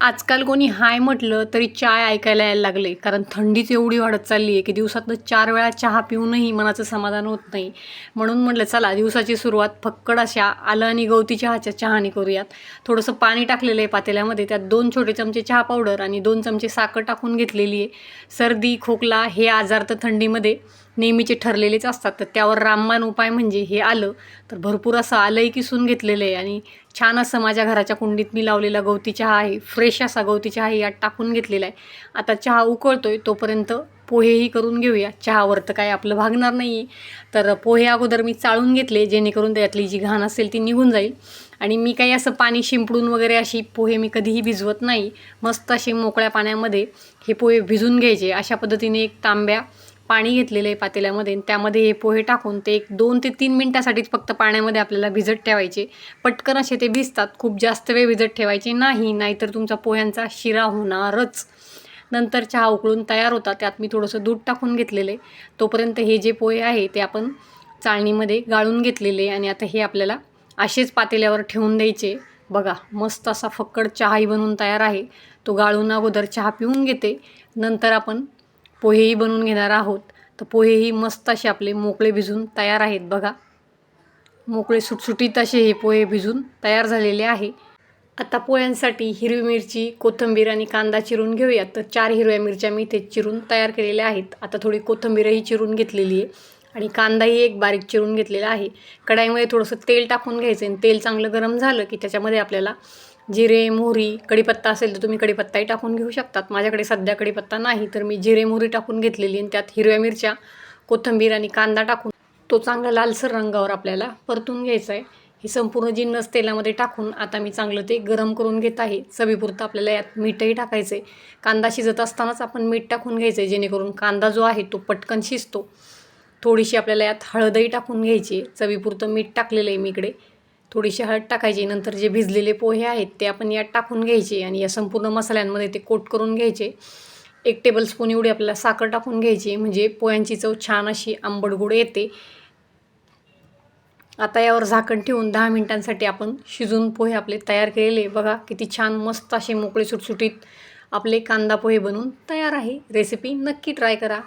आजकाल कोणी हाय म्हटलं तरी चाय ऐकायला यायला लागले, कारण थंडीच एवढी वाढत चालली आहे की दिवसातनं 4 वेळा चहा पिऊनही मनाचं समाधान होत नाही. म्हणून म्हटलं चला दिवसाची सुरुवात फक्कड अशा आलं आणि गवती चहाच्या चहाने करूयात. थोडंसं पाणी टाकलेलं आहे पातेल्यामध्ये, त्यात 2 छोटे चमचे चहा पावडर आणि 2 चमचे साखर टाकून घेतलेली आहे. सर्दी, खोकला हे आजार तर थंडीमध्ये नेहमीचे ठरलेलेच असतात, तर त्यावर रामबाण उपाय म्हणजे हे आलं. तर भरपूर असं आलंही किसून घेतलेलं आहे आणि छान असं माझ्या घराच्या कुंडीत मी लावलेला गवती चहा आहे, फ्रेश असा गवती चहा यात टाकून घेतलेला आहे. आता चहा उकळतोय तोपर्यंत पोहेही करून घेऊया. चहावर तर काय आपलं भागणार नाही आहे. तर पोहे अगोदर मी चाळून घेतले, जेणेकरून त्यातली जी घाण असेल ती निघून जाईल. आणि मी काही असं पाणी शिंपडून वगैरे अशी पोहे मी कधीही भिजवत नाही. मस्त असे मोकळ्या पाण्यामध्ये हे पोहे भिजून घ्यायचे. अशा पद्धतीने एक तांब्या पाणी घेतलेलं आहे पातेल्यामध्ये, आणि त्यामध्ये हे पोहे टाकून ते एक 2 ते 3 मिनटासाठीच फक्त पाण्यामध्ये आपल्याला भिजत ठेवायचे. पटकन असे ते भिजतात, खूप जास्त वेळ भिजत ठेवायचे नाही, नाहीतर तुमचा पोह्यांचा शिरा होणारच. नंतर चहा उकळून तयार होता, त्यात मी थोडंसं दूध टाकून घेतलेलं आहे. तोपर्यंत हे जे पोहे आहे ते आपण चाळणीमध्ये गाळून घेतलेले, आणि आता हे आपल्याला असेच पातेल्यावर ठेवून द्यायचे. बघा मस्त असा फक्कड चहाही बनवून तयार आहे. तो गाळून अगोदर चहा पिऊन घेते, नंतर आपण पोहेही बनवून घेणार आहोत. तर पोहेही मस्त असे आपले मोकळे भिजून तयार आहेत. बघा मोकळे सुटसुटीत असे हे पोहे भिजून तयार झालेले आहे. आता पोह्यांसाठी हिरवी मिरची, कोथिंबीर आणि कांदा चिरून घेऊयात. तर 4 हिरव्या मिरच्या मी इथे चिरून तयार केलेल्या आहेत. आता थोडी कोथिंबीरही चिरून घेतलेली आहे आणि कांदाही एक बारीक चिरून घेतलेला आहे. कढाईमध्ये थोडंसं तेल टाकून घ्यायचं, आणि तेल चांगलं गरम झालं की त्याच्यामध्ये आपल्याला जिरे, मोहरी, कढीपत्ता असेल तर तुम्ही कढीपत्ताही टाकून घेऊ शकतात. माझ्याकडे सध्या कढीपत्ता नाही, तर मी जिरे, मोहरी टाकून घेतलेली, आणि त्यात हिरव्या मिरच्या, कोथिंबीर आणि कांदा टाकून तो चांगला लालसर रंगावर आपल्याला परतून घ्यायचा आहे. हे संपूर्ण जिन्नस तेलामध्ये टाकून आता मी चांगलं ते गरम करून घेत आहे. चवीपुरतं आपल्याला यात मीठही टाकायचं आहे. कांदा शिजत असतानाच आपण मीठ टाकून घ्यायचं आहे, जेणेकरून कांदा जो आहे तो पटकन शिजतो. थोडीशी आपल्याला यात हळदही टाकून घ्यायची. चवीपुरतं मीठ टाकलेलं आहे मी इकडे. थोडीशी हळद टाकायची. नंतर जे भिजलेले पोहे आहेत ते आपण यात टाकून घ्यायचे आणि या संपूर्ण मसाल्यांमध्ये ते कोट करून घ्यायचे. 1 टेबलस्पून एवढी आपल्याला साखर टाकून घ्यायची, म्हणजे पोह्यांची चव छान अशी आंबटगोड येते. आता यावर झाकण ठेवून 10 मिनिटांसाठी आपण शिजून पोहे आपले तयार केलेले. बघा किती छान मस्त असे मोकळे सुटसुटीत आपले कांदा पोहे बनवून तयार आहे. रेसिपी नक्की ट्राय करा.